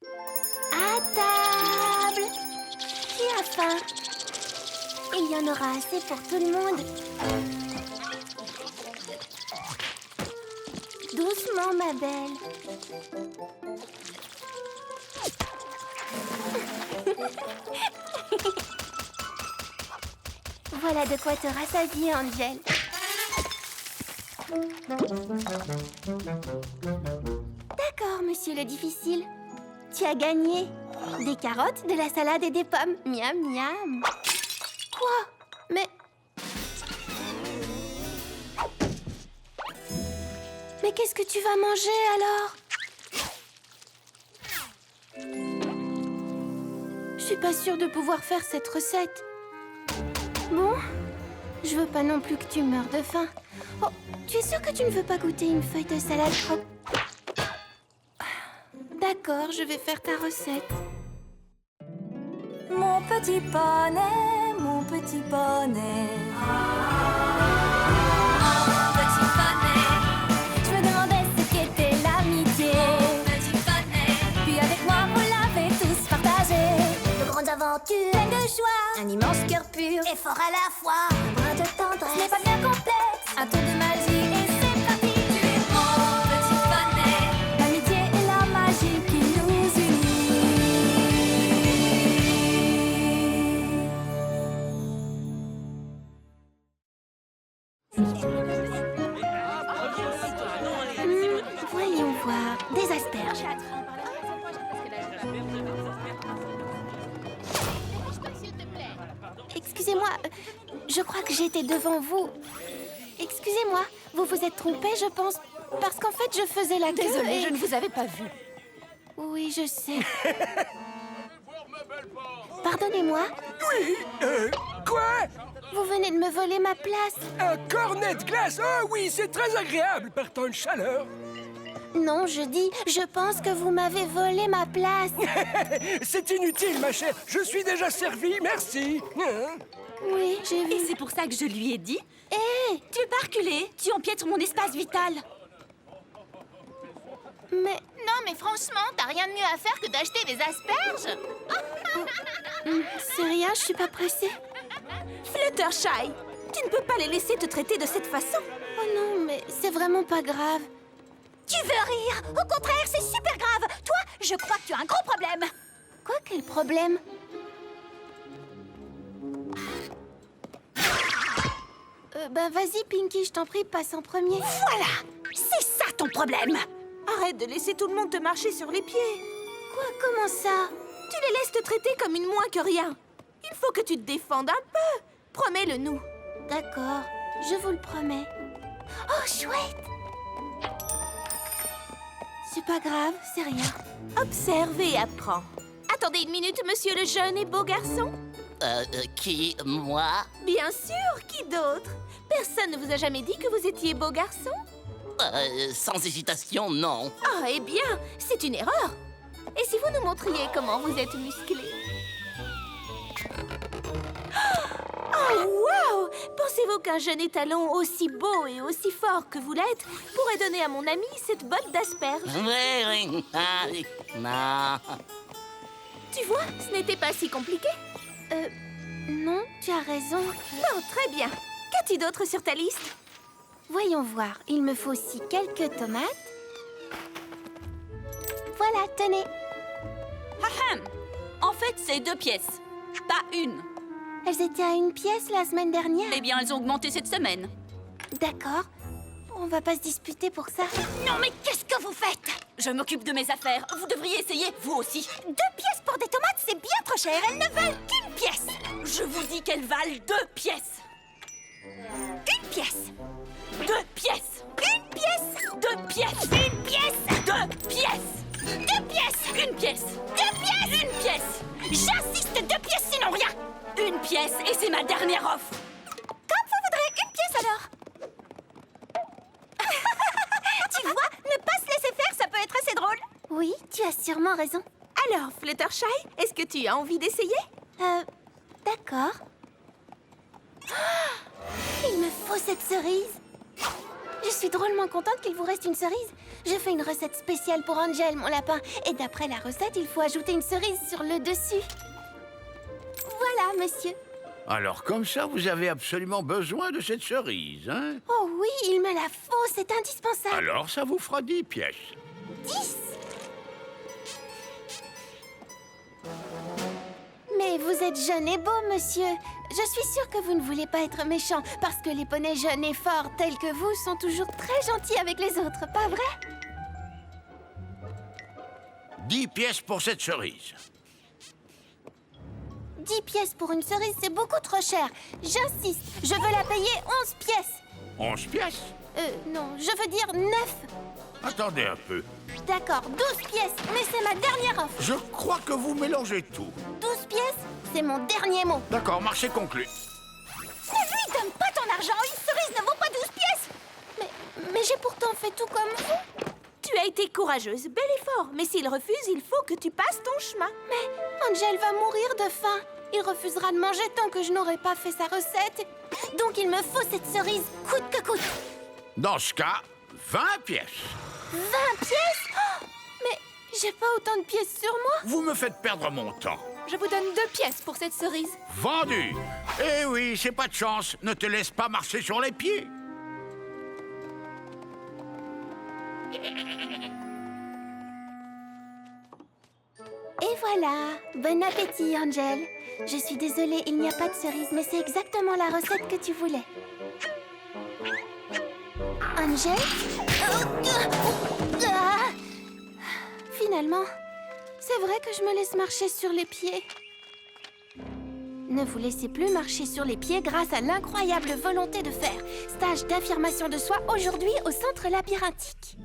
À table! Qui a faim? Il y en aura assez pour tout le monde. Doucement, ma belle. Voilà de quoi te rassasier, Angel. D'accord, monsieur le difficile. Tu as gagné des carottes, de la salade et des pommes. Miam, miam. Quoi? Mais qu'est-ce que tu vas manger alors? Je suis pas sûre de pouvoir faire cette recette. Bon, je veux pas non plus que tu meurs de faim. Oh, tu es sûre que tu ne veux pas goûter une feuille de salade croque? D'accord, je vais faire ta recette. Mon petit poney, mon petit poney. Mon petit poney. Je me demandais ce qu'était l'amitié. Mon petit poney. Puis avec moi, vous l'avez tous partagé. De grandes aventures, Plein de joie, un immense cœur pur et fort à la fois. Un brin de tendresse, ce n'est pas bien complexe. Un tour de magie et c'est parti. Tu es mon petit poney. L'amitié et la magie qui nous unit. Voyons voir. Des asperges. Excusez-moi, je crois que j'étais devant vous. Excusez-moi, vous vous êtes trompé, je pense, parce qu'en fait, je faisais la queue. Désolée, et- je ne vous avais pas vu. Oui, je sais. Pardonnez-moi, Quoi? vous venez de me voler ma place. Un cornet de glace? Oh oui, c'est très agréable par temps de chaleur. Non, je dis, je pense que vous m'avez volé ma place. C'est inutile, ma chère. Je suis déjà servi, merci. Hein? Oui, j'ai Et vu. c'est pour ça que je lui ai dit. Hé, Tu veux pas reculer? Tu empiètes mon espace vital. mais Non, mais franchement, t'as rien de mieux à faire que d'acheter des asperges. c'est rien, je suis pas pressée. Fluttershy, tu ne peux pas les laisser te traiter de cette façon. Oh non, mais c'est vraiment pas grave. Tu veux rire? Au contraire, c'est super grave. Toi, je crois que tu as un gros problème. Quoi, quel problème? Ben vas-y, Pinky, je t'en prie, passe en premier. Voilà, c'est ça ton problème. Arrête de laisser tout le monde te marcher sur les pieds. Quoi, comment ça? Tu les laisses te traiter comme une moins que rien. Il faut que tu te défendes un peu. Promets-le nous. D'accord, je vous le promets. Oh, chouette! C'est pas grave, c'est rien. Observe et apprends. Attendez une minute, monsieur le jeune et beau garçon. Qui, moi? Bien sûr, qui d'autre? Personne ne vous a jamais dit que vous étiez beau garçon? Sans hésitation, non. Ah, eh bien, c'est une erreur. Et si vous nous montriez comment vous êtes musclé? Oh, wow! Pensez-vous qu'un jeune étalon aussi beau et aussi fort que vous l'êtes pourrait donner à mon ami cette botte d'asperges? Oui, ah, oui. Non. Tu vois, ce n'était pas si compliqué. Non, tu as raison. Bon, très bien. Qu'as-tu d'autre sur ta liste? Voyons voir, il me faut aussi quelques tomates. Voilà, tenez. Ahem. En fait, c'est 2 pièces, pas une. Elles étaient à 1 pièce la semaine dernière. Eh bien, elles ont augmenté cette semaine. D'accord. On va pas se disputer pour ça. Non, mais qu'est-ce que vous faites? Je m'occupe de mes affaires. Vous devriez essayer, vous aussi. 2 pièces pour des tomates, c'est bien trop cher. Elles ne valent qu'une pièce. Je vous dis qu'elles valent 2 pièces. 1 pièce. 2 pièces. 1 pièce. 2 pièces. 1 pièce. 2 pièces. 2 pièces. 1 pièce. 2 pièces. 1 pièce. J'insiste, 2 pièces, sinon rien. 1 pièce et c'est ma dernière offre. Comme vous voudrez 1 pièce alors. Tu vois, ne pas se laisser faire, ça peut être assez drôle. Oui, tu as sûrement raison. Alors, Fluttershy, est-ce que tu as envie d'essayer? D'accord. Ah, il me faut cette cerise. Je suis drôlement contente qu'il vous reste une cerise. Je fais une recette spéciale pour Angel, mon lapin. Et d'après la recette, il faut ajouter une cerise sur le dessus. Voilà, monsieur. Alors comme ça, vous avez absolument besoin de cette cerise, hein? Oh oui, il me la faut, c'est indispensable. Alors ça vous fera 10 pièces. 10. Mais vous êtes jeune et beau, monsieur. Je suis sûre que vous ne voulez pas être méchant, parce que les poneys jeunes et forts tels que vous sont toujours très gentils avec les autres, pas vrai? 10 pièces pour cette cerise. 10 pièces pour une cerise, c'est beaucoup trop cher. J'insiste, je veux la payer 11 pièces. 11 pièces? Non, je veux dire 9. Attendez un peu. D'accord, 12 pièces, mais c'est ma dernière offre. Je crois que vous mélangez tout. 12 pièces, c'est mon dernier mot. D'accord, marché conclu. Ne lui donne pas ton argent, une cerise ne vaut pas 12 pièces. Mais j'ai pourtant fait tout comme vous. Tu as été courageuse, bel effort. Mais s'il refuse, il faut que tu passes ton chemin. Mais Angel va mourir de faim. Il refusera de manger tant que je n'aurai pas fait sa recette. Donc il me faut cette cerise coûte que coûte. Dans ce cas, 20 pièces. 20 pièces? Oh, mais j'ai pas autant de pièces sur moi. Vous me faites perdre mon temps. Je vous donne 2 pièces pour cette cerise. Vendu. Eh oui, c'est pas de chance. Ne te laisse pas marcher sur les pieds. Et voilà. Bon appétit, Angel. Je suis désolée, il n'y a pas de cerise, mais c'est exactement la recette que tu voulais. Angel? Finalement, c'est vrai que je me laisse marcher sur les pieds. Ne vous laissez plus marcher sur les pieds grâce à l'incroyable volonté de faire. Stage d'affirmation de soi aujourd'hui au centre labyrinthique.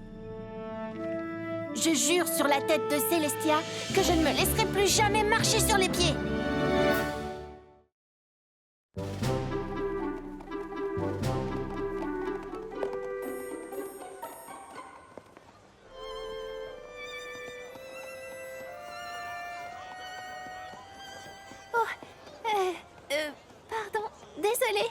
Je jure sur la tête de Célestia que je ne me laisserai plus jamais marcher sur les pieds. Pardon, désolée.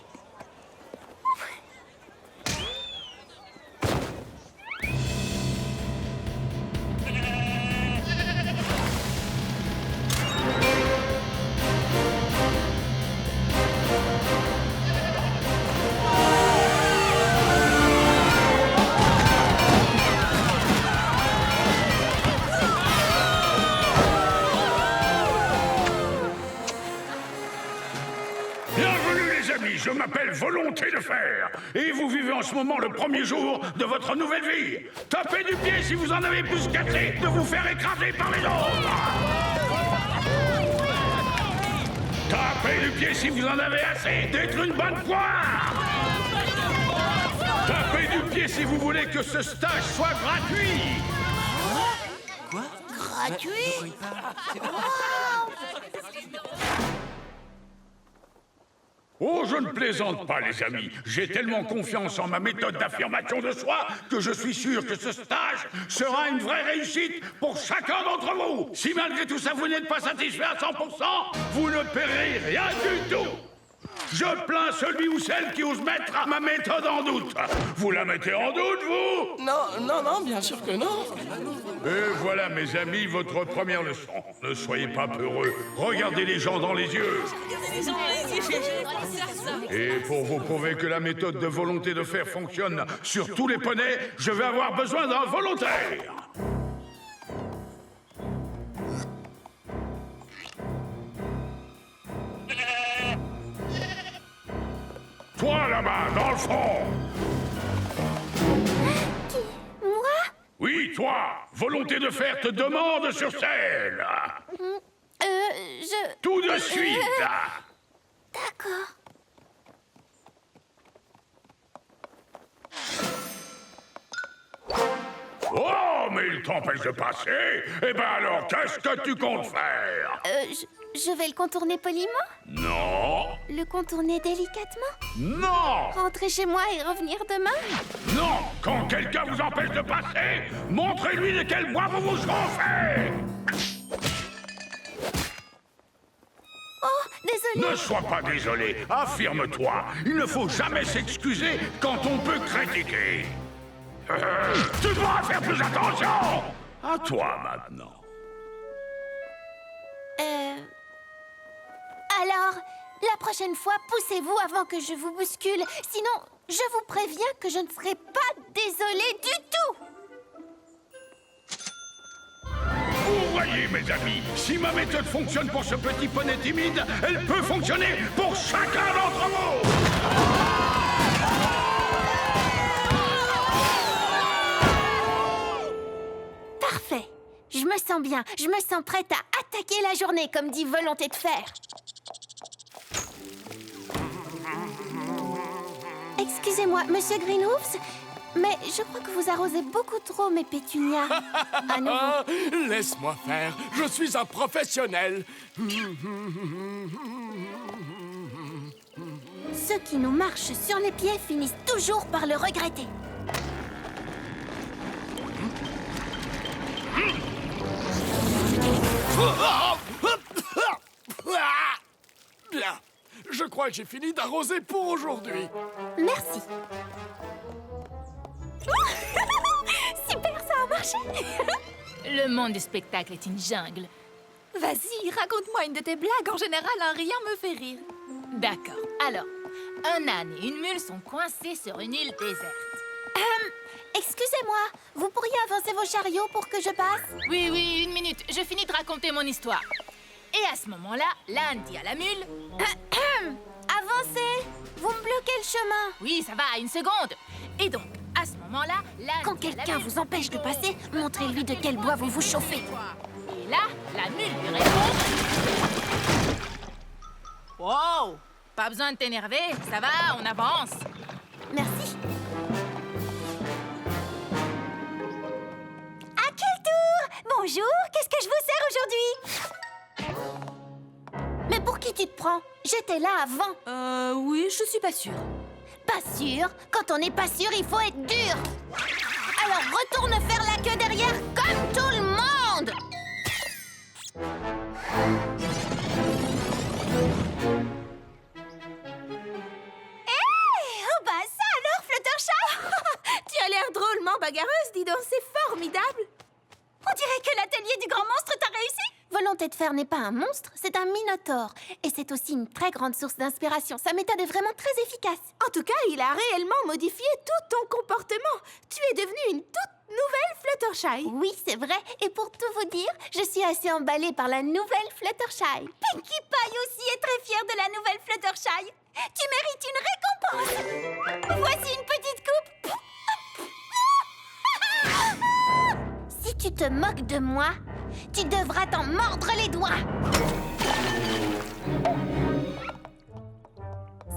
Je m'appelle Volonté de Fer, et vous vivez en ce moment le premier jour de votre nouvelle vie. Tapez du pied si vous en avez plus qu'assez de vous faire écraser par les autres. Tapez du pied si vous en avez assez d'être une bonne poire. Tapez du pied si vous voulez que ce stage soit gratuit. Quoi? Gratuit? Oh, je ne plaisante pas, les amis. J'ai tellement confiance en ma méthode d'affirmation de soi que je suis sûr que ce stage sera une vraie réussite pour chacun d'entre vous. Si malgré tout ça, vous n'êtes pas satisfait à 100%, vous ne paierez rien du tout. Je plains celui ou celle qui ose mettre ma méthode en doute. Vous la mettez en doute, vous? Non, bien sûr que non. Et voilà, mes amis, votre première leçon. Ne soyez pas peureux. Regardez les gens dans les yeux. Et pour vous prouver que la méthode de Volonté de Fer fonctionne sur tous les poneys, je vais avoir besoin d'un volontaire. Toi, là-bas, dans le fond. Moi? Oui, toi. Volonté de Fer te demande sur scène. Tout de suite. D'accord. Oh, mais il t'empêche de passer. Eh ben alors, qu'est-ce que tu comptes faire? Je vais le contourner poliment? Non. Le contourner délicatement? Non. Rentrer chez moi et revenir demain? Non. Quand quelqu'un vous empêche de passer, montrez-lui de quel bois vous vous serez fait. Oh, désolé. Ne sois pas désolé. Affirme-toi. Il ne faut jamais s'excuser quand on peut critiquer. Tu devras faire plus attention. À toi maintenant. Alors, la prochaine fois, poussez-vous avant que je vous bouscule. Sinon, je vous préviens que je ne serai pas désolée du tout. Vous voyez, mes amis, si ma méthode fonctionne pour ce petit poney timide, elle peut fonctionner pour chacun d'entre vous. Parfait. Je me sens bien. Je me sens prête à attaquer la journée, comme dit Volonté de Fer. Excusez-moi, Monsieur Greenhoofs, mais je crois que vous arrosez beaucoup trop mes pétunias. À nouveau. Laisse-moi faire, je suis un professionnel. Ceux qui nous marchent sur les pieds finissent toujours par le regretter. Bien, je crois que j'ai fini d'arroser pour aujourd'hui. Merci. Super, ça a marché. Le monde du spectacle est une jungle. Vas-y, raconte-moi une de tes blagues. En général, un rien me fait rire. D'accord. Alors, un âne et une mule sont coincés sur une île déserte. Excusez-moi, vous pourriez avancer vos chariots pour que je passe? Oui, une minute. Je finis de raconter mon histoire. Et à ce moment-là, l'âne dit à la mule... Avancez! Vous me bloquez le chemin. Oui, ça va, une seconde. Et donc, à ce moment-là, l'âne Quand dit à la quelqu'un mule, vous empêche de passer, montrez-lui de quel bois vous vous chauffez. Et là, la mule lui répond... Wow! Pas besoin de t'énerver, ça va, on avance. Merci. À quel tour? Bonjour, qu'est-ce que je vous sers aujourd'hui? Mais pour qui tu te prends? J'étais là avant. Oui, je suis pas sûre. Pas sûr? Quand on n'est pas sûr, il faut être dur. Alors retourne faire la queue derrière comme tout le monde. Oh bah ça alors, Fluttershy! Tu as l'air drôlement bagarreuse, dis donc, c'est formidable. On dirait que l'atelier du grand monstre t'a réussi! Volonté de Fer n'est pas un monstre, c'est un minotaure. Et c'est aussi une très grande source d'inspiration. Sa méthode est vraiment très efficace. En tout cas, il a réellement modifié tout ton comportement. Tu es devenue une toute nouvelle Fluttershy. Oui, c'est vrai. Et pour tout vous dire, je suis assez emballée par la nouvelle Fluttershy. Pinkie Pie aussi est très fière de la nouvelle Fluttershy. Tu mérites une récompense! Voici une petite coupe! Si tu te moques de moi, tu devras t'en mordre les doigts.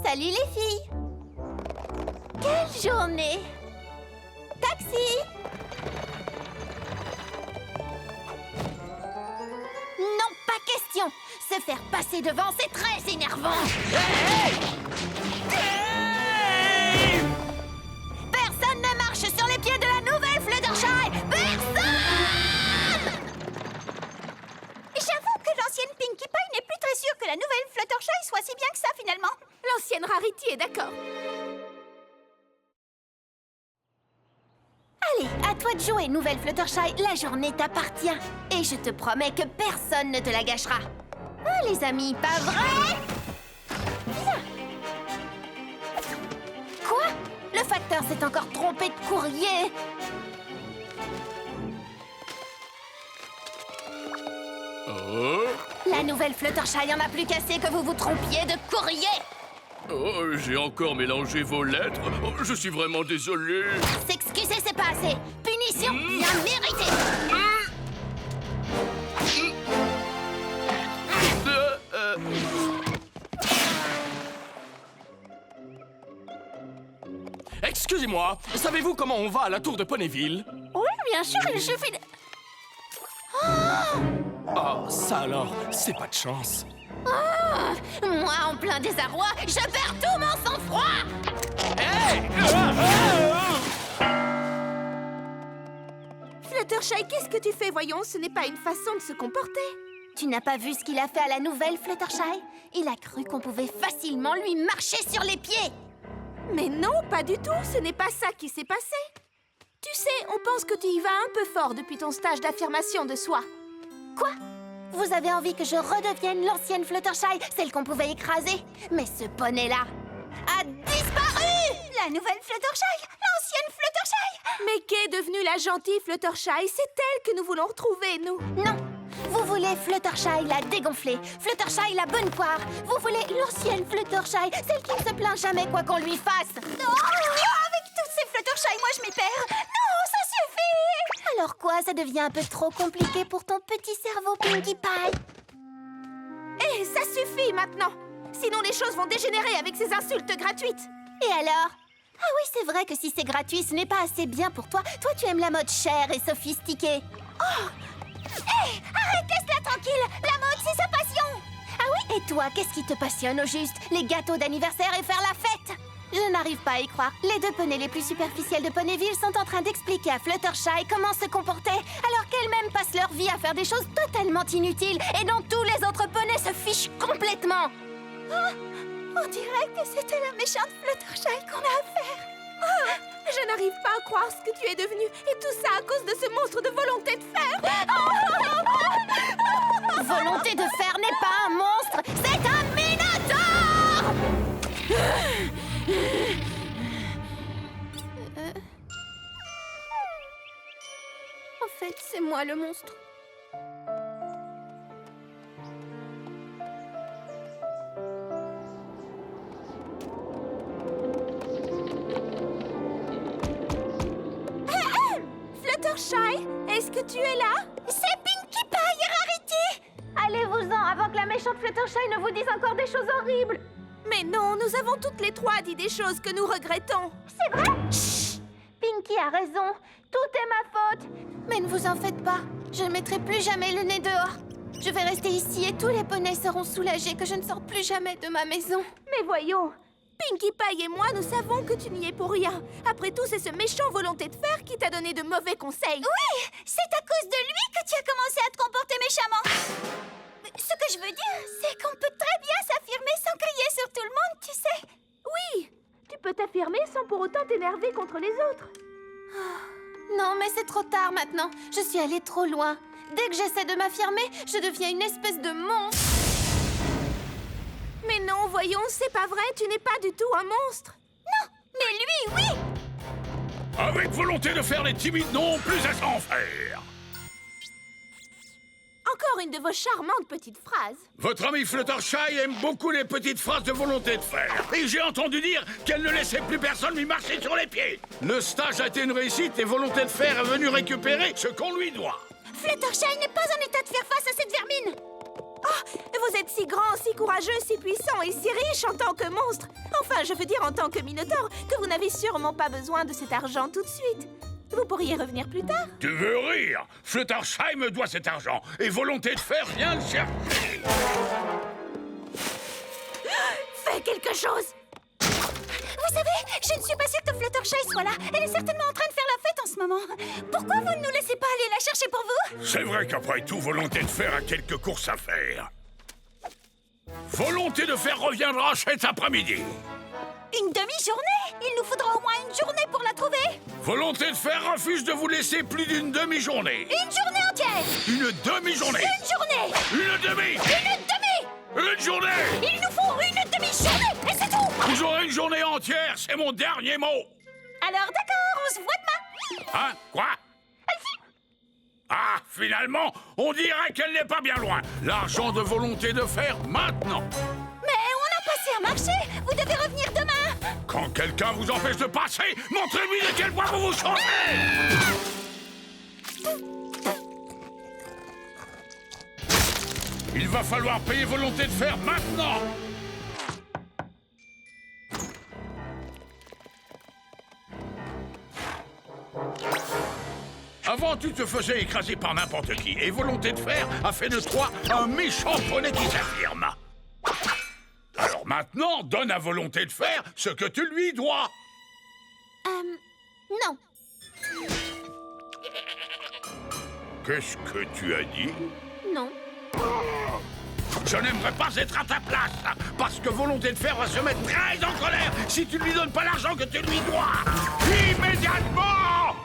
Salut les filles. Quelle journée. Taxi. Non, pas question. Se faire passer devant, c'est très énervant. Personne ne marche sur les pieds de la nouvelle Fluttershy. Personne. J'avoue que l'ancienne Pinkie Pie n'est plus très sûre que la nouvelle Fluttershy soit si bien que ça finalement. L'ancienne Rarity est d'accord. Allez, à toi de jouer, nouvelle Fluttershy. La journée t'appartient. Et je te promets que personne ne te la gâchera. Ah, les amis, pas vrai? Viens. Quoi? Le facteur s'est encore trompé de courrier. La nouvelle Fluttershy en a plus qu'assez que vous vous trompiez de courrier. Oh, j'ai encore mélangé vos lettres. Oh, je suis vraiment désolé. S'excuser, c'est pas assez. Punition bien méritée. Excusez-moi, savez-vous comment on va à la tour de Ponyville? Oui, bien sûr, il suffit de... Oh, ça alors, c'est pas de chance. Moi, en plein désarroi, je perds tout mon sang-froid. Hey! Fluttershy, qu'est-ce que tu fais? Voyons, ce n'est pas une façon de se comporter. Tu n'as pas vu ce qu'il a fait à la nouvelle Fluttershy? Il a cru qu'on pouvait facilement lui marcher sur les pieds. Mais non, pas du tout, ce n'est pas ça qui s'est passé. Tu sais, on pense que tu y vas un peu fort depuis ton stage d'affirmation de soi. Quoi? Vous avez envie que je redevienne l'ancienne Fluttershy, celle qu'on pouvait écraser? Mais ce poney-là a disparu! La nouvelle Fluttershy! L'ancienne Fluttershy! Mais qu'est devenue la gentille Fluttershy? C'est elle que nous voulons retrouver, nous. Non! Vous voulez Fluttershy la dégonflée, Fluttershy la bonne poire. Vous voulez l'ancienne Fluttershy, celle qui ne se plaint jamais quoi qu'on lui fasse. Non! Avec toutes ces Fluttershy, moi je m'y perds! Non, ça suffit! Alors quoi, ça devient un peu trop compliqué pour ton petit cerveau, Pinkie Pie? Eh, ça suffit maintenant! Sinon les choses vont dégénérer avec ces insultes gratuites. Et alors? Ah oui, c'est vrai que si c'est gratuit, ce n'est pas assez bien pour toi. Toi, tu aimes la mode chère et sophistiquée. Oh! Hé! Arrête, laisse-la tranquille! La mode, c'est sa passion! Ah oui? Et toi, qu'est-ce qui te passionne au juste? Les gâteaux d'anniversaire et faire la fête? Je n'arrive pas à y croire. Les deux poneys les plus superficiels de Ponyville sont en train d'expliquer à Fluttershy comment se comporter, alors qu'elles-mêmes passent leur vie à faire des choses totalement inutiles et dont tous les autres poneys se fichent complètement. On dirait que c'était la méchante Fluttershy qu'on a affaire. Je n'arrive pas à croire ce que tu es devenue. Et tout ça à cause de ce monstre de volonté de fer. Volonté de fer n'est pas un monstre, c'est un minotaure! En fait, c'est moi le monstre. Fluttershy, est-ce que tu es là? C'est Pinkie Pie, Rarity! Allez-vous-en avant que la méchante Fluttershy ne vous dise encore des choses horribles. Mais non, nous avons toutes les trois dit des choses que nous regrettons. C'est vrai? Chut! Pinkie a raison. Tout est ma faute. Mais ne vous en faites pas. Je ne mettrai plus jamais le nez dehors. Je vais rester ici et tous les poneys seront soulagés que je ne sorte plus jamais de ma maison. Mais voyons, Pinkie Pie et moi, nous savons que tu n'y es pour rien. Après tout, c'est ce méchant volonté de fer qui t'a donné de mauvais conseils. Oui, c'est à cause de lui que tu as commencé à te comporter méchamment. Ce que je veux dire, c'est qu'on peut très bien s'affirmer sans crier sur tout le monde, tu sais. Oui, tu peux t'affirmer sans pour autant t'énerver contre les autres. Non, mais c'est trop tard maintenant. Je suis allée trop loin. Dès que j'essaie de m'affirmer, je deviens une espèce de monstre. Mais non, voyons, c'est pas vrai, tu n'es pas du tout un monstre. Non, mais lui, oui. Avec volonté de faire les timides n'ont plus à s'en faire. Encore une de vos charmantes petites phrases. Votre ami Fluttershy aime beaucoup les petites phrases de volonté de faire. Et j'ai entendu dire qu'elle ne laissait plus personne lui marcher sur les pieds. Le stage a été une réussite et volonté de faire est venue récupérer ce qu'on lui doit. Fluttershy n'est pas en état de faire face à cette vermine. Oh, vous êtes si grand, si courageux, si puissant et si riche en tant que monstre. Enfin, je veux dire en tant que minotaure, que vous n'avez sûrement pas besoin de cet argent tout de suite. Vous pourriez revenir plus tard. Tu veux rire? Fluttershy me doit cet argent et volonté de faire vient le chercher. Fais quelque chose! Vous savez, je ne suis pas sûre que Fluttershy soit là. Elle est certainement en train de faire la fête en ce moment. Pourquoi vous ne nous laissez pas aller la chercher pour vous? C'est vrai qu'après tout, volonté de faire a quelques courses à faire. Volonté de faire reviendra cet après-midi. Une demi-journée? Il nous faudra au moins une journée pour la trouver. Volonté de faire refuse de vous laisser plus d'une demi-journée. Une journée entière. Une demi-journée. Une journée. Une demi. Une demi. Une journée. Il nous faut une demi-journée et c'est tout. Vous aurez une journée entière, c'est mon dernier mot. Alors d'accord, on se voit demain. Hein? Quoi? Ah, finalement, on dirait qu'elle n'est pas bien loin. L'argent de volonté de faire maintenant. Mais on a passé un marché. Vous devez revenir demain. Quand quelqu'un vous empêche de passer, montrez-lui de quel bois vous vous changez. Il va falloir payer volonté de faire maintenant. Avant, tu te faisais écraser par n'importe qui, et volonté de faire a fait de toi un méchant poney qui s'affirme. Alors maintenant, donne à volonté de faire ce que tu lui dois. Non. Qu'est-ce que tu as dit? Non. Je n'aimerais pas être à ta place, parce que volonté de faire va se mettre très en colère si tu ne lui donnes pas l'argent que tu lui dois. Immédiatement!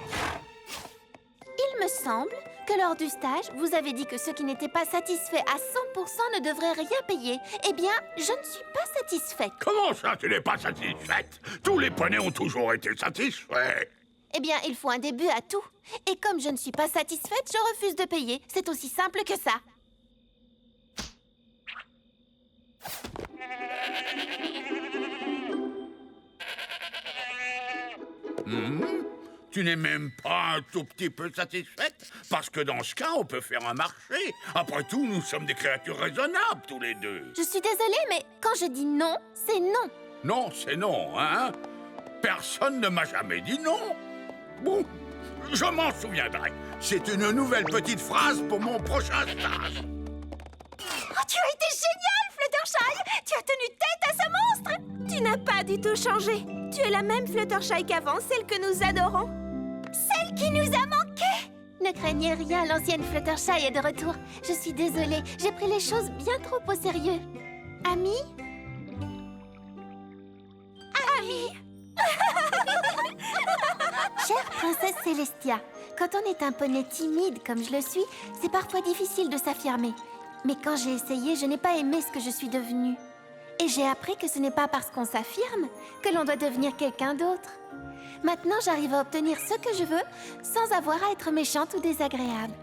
me semble que lors du stage, vous avez dit que ceux qui n'étaient pas satisfaits à 100% ne devraient rien payer. Eh bien, je ne suis pas satisfaite. Comment ça, tu n'es pas satisfaite? Tous les poneys ont toujours été satisfaits. Eh bien, il faut un début à tout. Et comme je ne suis pas satisfaite, je refuse de payer. C'est aussi simple que ça. Tu n'es même pas un tout petit peu satisfaite? Parce que dans ce cas, on peut faire un marché. Après tout, nous sommes des créatures raisonnables, tous les deux. Je suis désolée, mais quand je dis non, c'est non. Non, c'est non, hein? Personne ne m'a jamais dit non. Bon, je m'en souviendrai. C'est une nouvelle petite phrase pour mon prochain stage. Oh, tu as été génial, Fluttershy! Tu as tenu tête à ce monstre! Tu n'as pas du tout changé. Tu es la même Fluttershy qu'avant, celle que nous adorons. Celle qui nous a manqué! Ne craignez rien, l'ancienne Fluttershy est de retour. Je suis désolée, j'ai pris les choses bien trop au sérieux. Ami? Chère princesse Célestia, quand on est un poney timide comme je le suis, c'est parfois difficile de s'affirmer. Mais quand j'ai essayé, je n'ai pas aimé ce que je suis devenue. Et j'ai appris que ce n'est pas parce qu'on s'affirme que l'on doit devenir quelqu'un d'autre. Maintenant, j'arrive à obtenir ce que je veux sans avoir à être méchante ou désagréable.